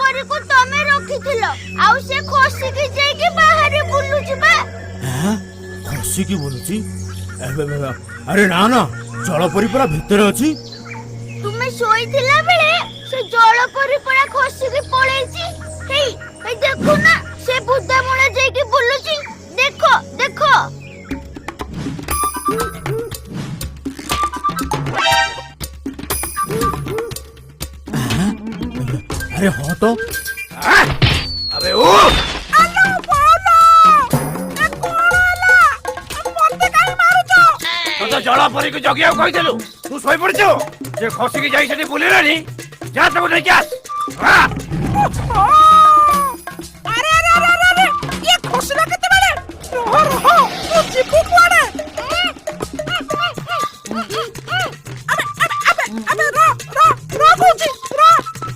ପରି को तमे रखिथिलो आउ से खसी की जाई के बाहर बुलुची बा। हां खसी की बुलुची? अरे ना ना जलपरी परा भितर अछि। तुमे सोईथिला बेले से जलपरी परा खसी की पळेची। हे देखो ना से बुद्धा मोला जाई के बुलुची। देखो देखो अरे हो तो अबे ओ तो जल परी को जगिया कहिदेलु तू सोई पड़छो जे खसी की जाई सेठी बुलेलानी जा तब नहीं क्या अरे ये खसला केते बेले रहो रहो तू जिबु कुआडे